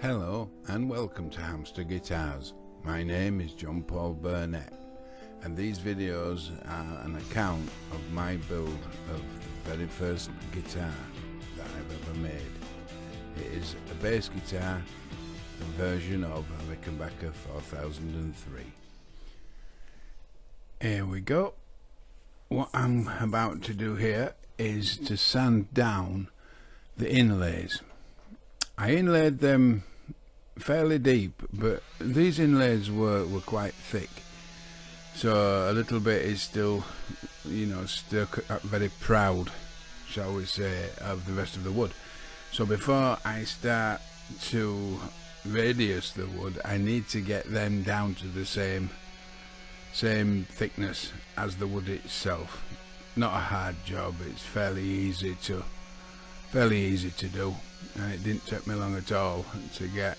Hello and welcome to Hamster Guitars. My name is John Paul Burnett and these videos are an account of my build of the very first guitar that I've ever made. It is a bass guitar, a version of a Rickenbacker 4003. Here we go. What I'm about to do here is to sand down the inlays. I inlaid them fairly deep, but these inlays were quite thick, so a little bit is still, still very proud, shall we say, of the rest of the wood. So before I start to radius the wood, I need to get them down to the same thickness as the wood itself. Not a hard job, it's fairly easy to do, and it didn't take me long at all to get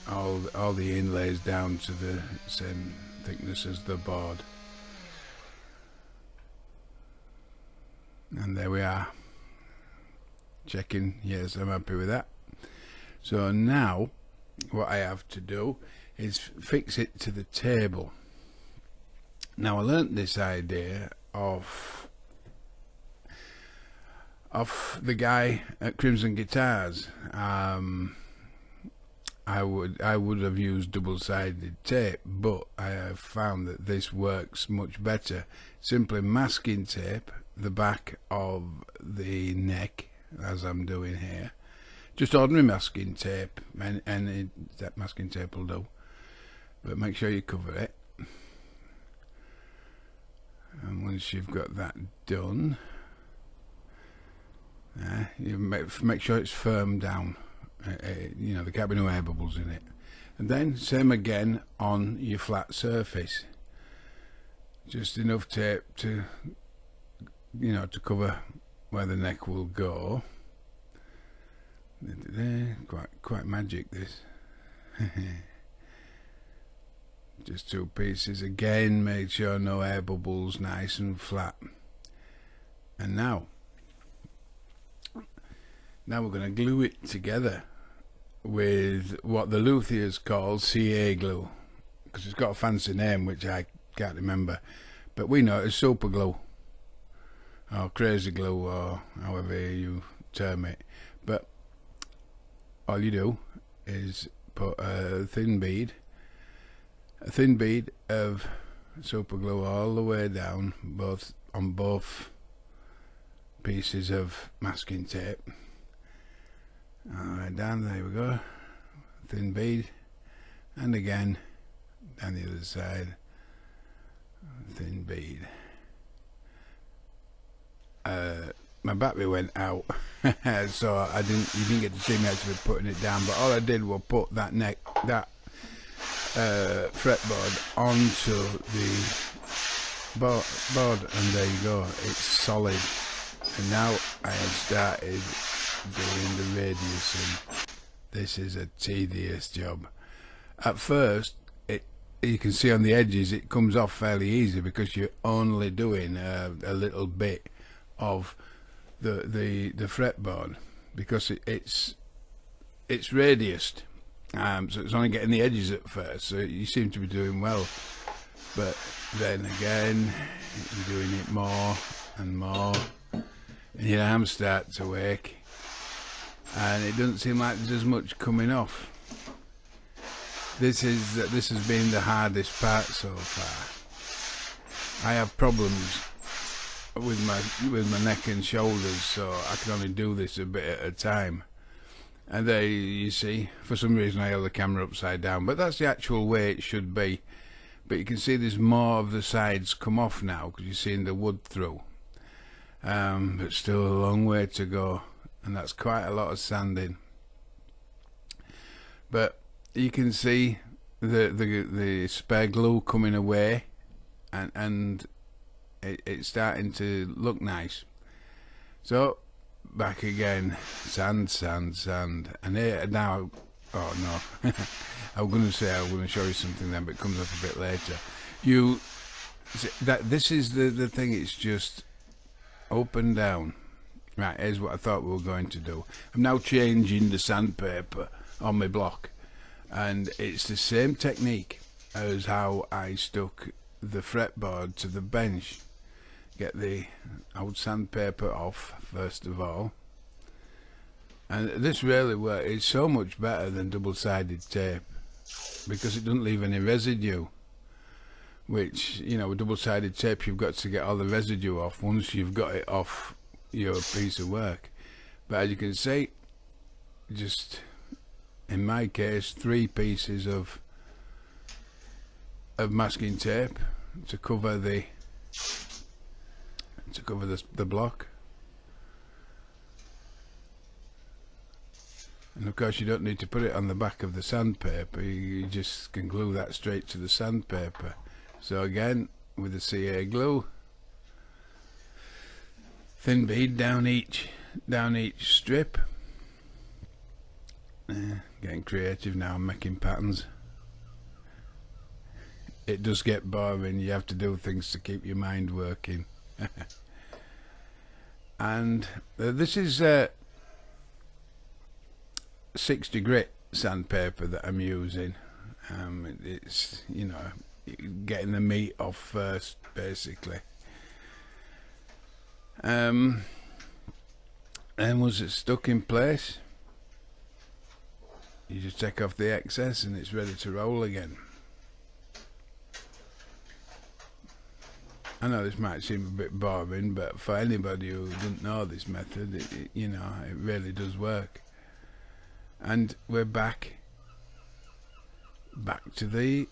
all the inlays down to the same thickness as the board. And there we are, checking, yes, I'm happy with that. So now what I have to do is fix it to the table. Now I learnt this idea of the guy at Crimson Guitars. I would have used double-sided tape, but I have found that this works much better. Simply masking tape the back of the neck, as I'm doing here. Just ordinary masking tape, and that masking tape will do. But make sure you cover it. And once you've got that done, you make sure it's firm down. There can't be no air bubbles in it. And then same again on your flat surface. Just enough tape to cover where the neck will go. Quite magic, this. Just two pieces again. Make sure no air bubbles, nice and flat. And now we're going to glue it together with what the luthiers call CA glue, because it's got a fancy name which I can't remember, but we know it as super glue or crazy glue or however you term it. But all you do is put a thin bead of super glue all the way down on both pieces of masking tape. Alright, down, there we go, thin bead, and again down the other side, thin bead. My battery went out, so you didn't get to see me actually putting it down, but all I did was put that fretboard onto the board, and there you go, it's solid. And now I have started doing the radiusing. This is a tedious job. At first, you can see on the edges it comes off fairly easy because you're only doing a little bit of the fretboard, because it's radiused, so it's only getting the edges at first. So you seem to be doing well, but then again you're doing it more and more, and your arms start to ache, and it doesn't seem like there's as much coming off. This has been the hardest part so far. I have problems with my neck and shoulders, so I can only do this a bit at a time. And there you see, for some reason I held the camera upside down, but that's the actual way it should be. But you can see there's more of the sides come off now because you're seeing the wood through. But still a long way to go, and that's quite a lot of sanding. But you can see the spare glue coming away, and it's starting to look nice. So back again, sand, and here now. Oh no, I was going to show you something then, but it comes up a bit later. You see, this is the thing. It's just up and down. Right, here's what I thought we were going to do. I'm now changing the sandpaper on my block. And it's the same technique as how I stuck the fretboard to the bench. Get the old sandpaper off first of all, and this really works. It's so much better than double-sided tape because it doesn't leave any residue, which, you know, with double-sided tape you've got to get all the residue off once you've got it off your piece of work. But as you can see, just in my case 3 pieces of masking tape to cover the block. And of course you don't need to put it on the back of the sandpaper, you just can glue that straight to the sandpaper. So again, with the CA glue, thin bead down each strip. Getting creative now, I'm making patterns. It does get boring, you have to do things to keep your mind working. And this is 60 grit sandpaper that I'm using. It's, you know, getting the meat off first basically. And once it's stuck in place, you just take off the excess and it's ready to roll again. I know this might seem a bit boring, but for anybody who doesn't know this method, you know, it really does work. And we're back to the,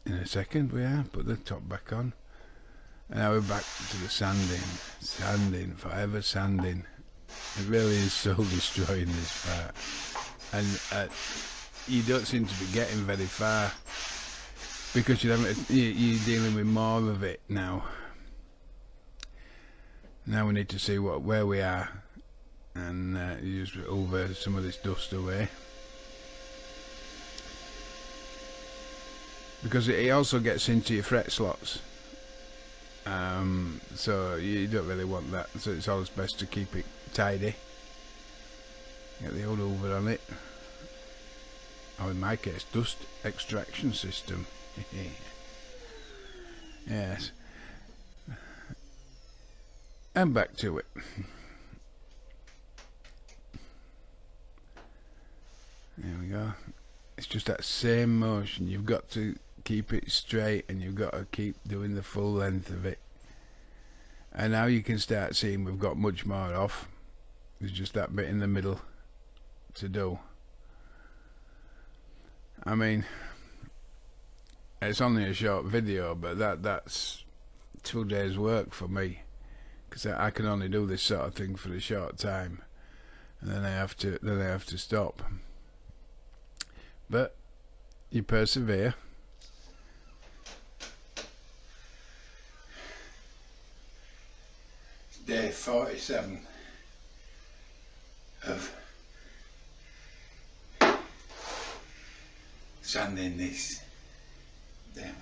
in a second we are, put the top back on, and now we're back to the sanding, forever sanding. It really is soul destroying, this part, and you don't seem to be getting very far because you're dealing with more of it now. Now we need to see where we are, and you just over some of this dust away, because it also gets into your fret slots, so you don't really want that, so it's always best to keep it tidy. Get the old over on it, or in my case dust extraction system. Yes, and back to it. There we go. It's just that same motion. You've got to keep it straight, and you've got to keep doing the full length of it. And now you can start seeing we've got much more off. There's just that bit in the middle to do. I mean, it's only a short video, but that's 2 days work for me, because I can only do this sort of thing for a short time, and then I have to stop. But you persevere. Day 47 of sanding this down.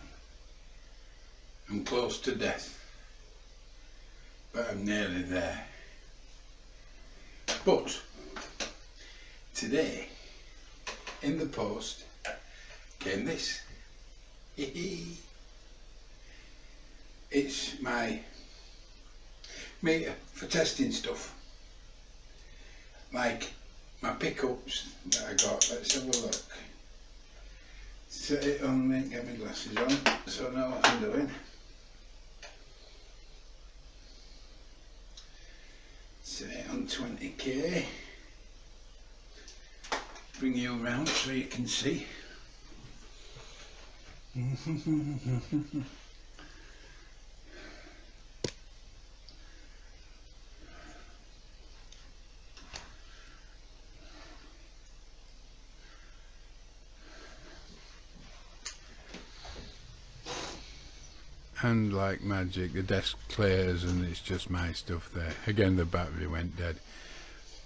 I'm close to death, but I'm nearly there. But today, in the post, came this. It's my meter for testing stuff, like my pickups that I got. Let's have a look. Set it on me, get my glasses on so I know what I'm doing. Set it on 20k. Bring you around so you can see. And like magic, the desk clears and it's just my stuff there. Again, the battery went dead.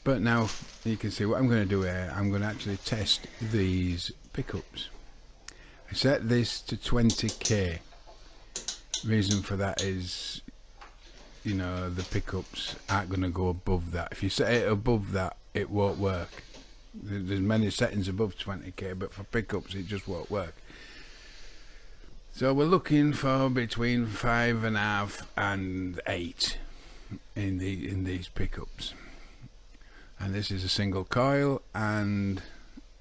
But now you can see what I'm going to do here. I'm going to actually test these pickups. I set this to 20k. Reason for that is, you know, the pickups aren't going to go above that. If you set it above that, it won't work. There's many settings above 20k, but for pickups it just won't work. So we're looking for between 5.5 and 8 in these pickups. And this is a single coil, and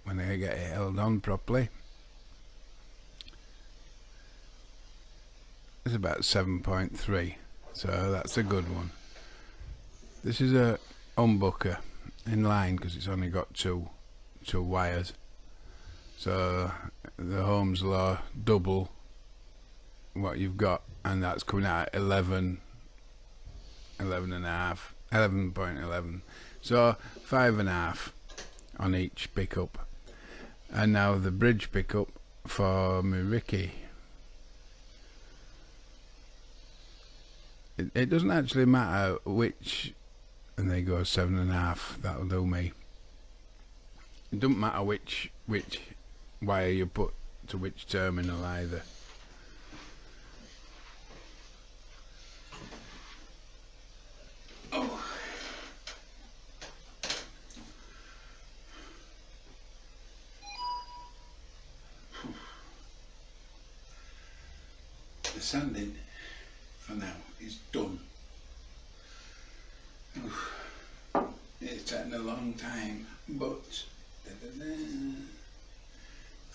when I get it held on properly, it's about 7.3, so that's a good one. This is a humbucker in line because it's only got two wires, so the Ohm's law double what you've got, and that's coming out at 11 and a half, 11.11, so 5.5 on each pickup. And now the bridge pickup for my Ricky, it doesn't actually matter which, and they go 7.5, that'll do me. It doesn't matter which wire you put to which terminal either. Oh. The sanding for now is done. It's taken a long time, but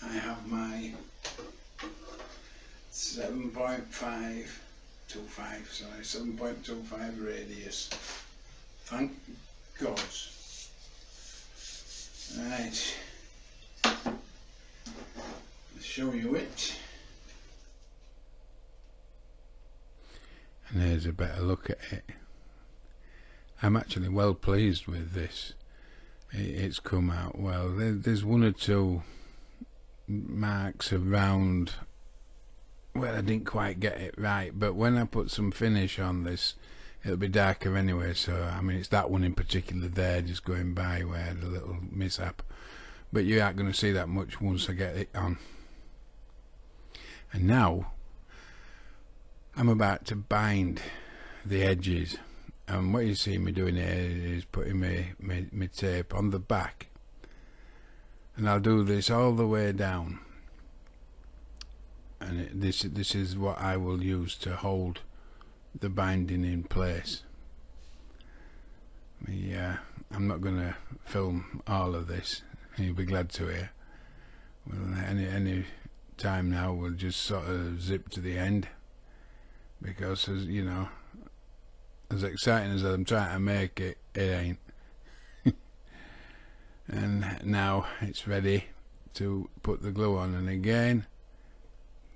I have my 7.25 radius. Thank God. Right, let's show you it. And here's a better look at it. I'm actually well pleased with this. It's come out well. There's one or two marks around where I didn't quite get it right, but when I put some finish on this, it'll be darker anyway. So I mean, it's that one in particular there just going by where I had a little mishap, but you aren't going to see that much once I get it on. And now I'm about to bind the edges, and what you see me doing here is putting my tape on the back, and I'll do this all the way down, and this is what I will use to hold the binding in place. I'm not going to film all of this, you'll be glad to hear. Well, any time now we'll just sort of zip to the end, because as you know, as exciting as I'm trying to make it, it ain't. And now it's ready to put the glue on, and again,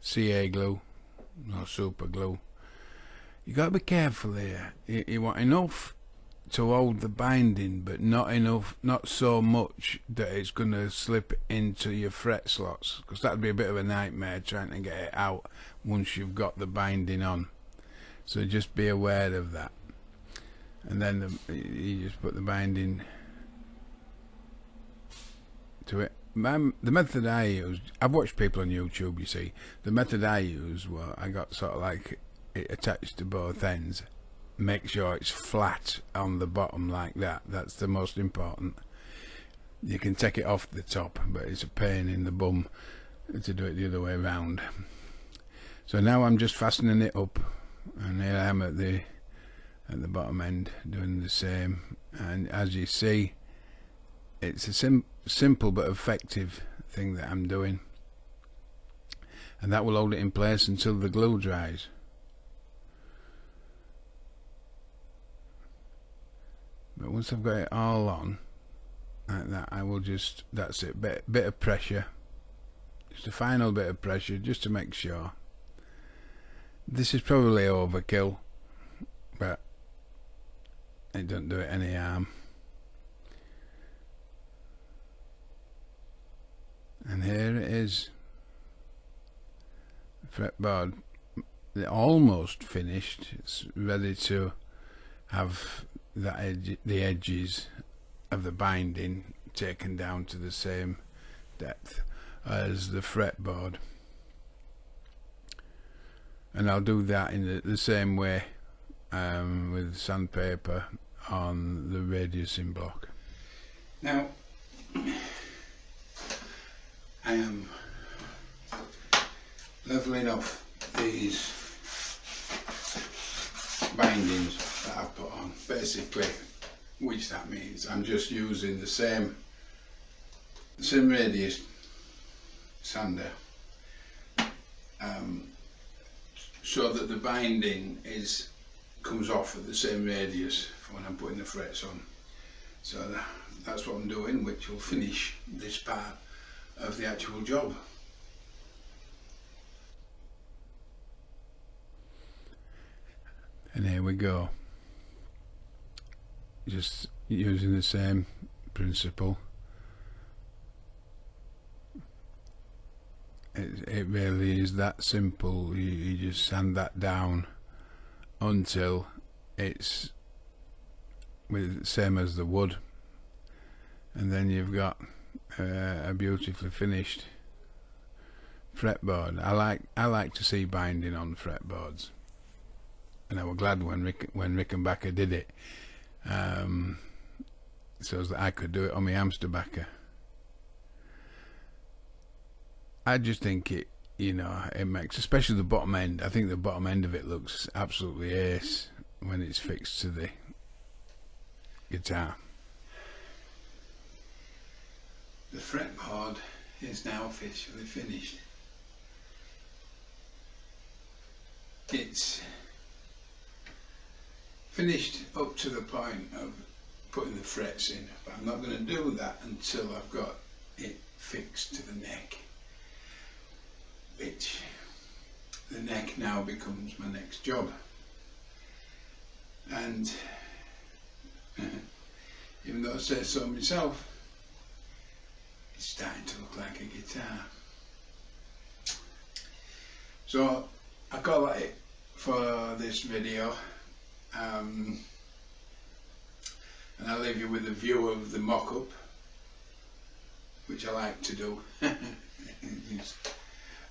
CA glue, no super glue. You got to be careful here. You want enough to hold the binding, but not enough, not so much that it's going to slip into your fret slots, because that'd be a bit of a nightmare trying to get it out once you've got the binding on. So just be aware of that. And then you just put the binding to it. The method I use, I've watched people on YouTube, you see. The method I use, well, I got sort of like it attached to both ends. Make sure it's flat on the bottom like that. That's the most important. You can take it off the top, but it's a pain in the bum to do it the other way around. So now I'm just fastening it up, and here I am at the bottom end doing the same. And as you see, it's a simple but effective thing that I'm doing, and that will hold it in place until the glue dries. But once I've got it all on like that, I will just, that's it, bit of pressure, just a final bit of pressure just to make sure. This is probably overkill, but it doesn't do it any harm. And here it is, fretboard almost finished. It's ready to have the edges of the binding taken down to the same depth as the fretboard, and I'll do that in the same way with sandpaper on the radiusing block. Now I am levelling off these bindings that I've put on, basically, which that means I'm just using the same radius sander, so that the binding comes off at the same radius for when I'm putting the frets on. So that's what I'm doing, which will finish this part of the actual job. And here we go, just using the same principle. It really is that simple. You just sand that down until it's same as the wood, and then you've got a beautifully finished fretboard. I like to see binding on fretboards, and I was glad when Rickenbacker did it, so that I could do it on my Hamster backer. I just think it makes, especially the bottom end, I think the bottom end of it looks absolutely ace when it's fixed to the guitar. The fretboard is now officially finished. It's finished up to the point of putting the frets in, but I'm not going to do that until I've got it fixed to the neck, which the neck now becomes my next job. And even though I say so myself, it's starting to look like a guitar. So I call that it for this video, and I'll leave you with a view of the mock-up, which I like to do.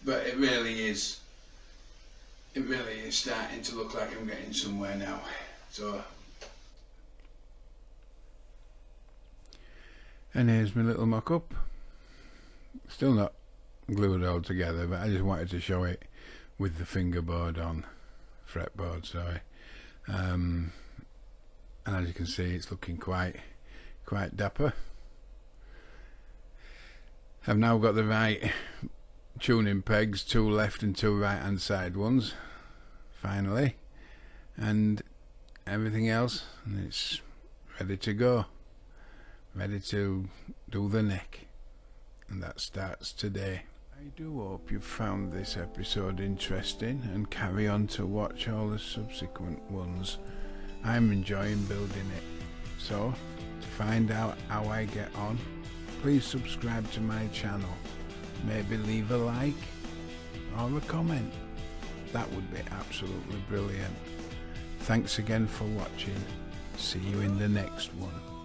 But it really is starting to look like I'm getting somewhere now. So, and here's my little mock-up. Still not glued all together, but I just wanted to show it with the fingerboard on, fretboard, sorry. And as you can see, it's looking quite dapper. I've now got the right tuning pegs, 2 left and 2 right hand side ones, finally, and everything else, and it's ready to go, ready to do the neck, and that starts today. I do hope you found this episode interesting and carry on to watch all the subsequent ones. I'm enjoying building it, so to find out how I get on, please subscribe to my channel. Maybe leave a like or a comment. That would be absolutely brilliant. Thanks again for watching. See you in the next one.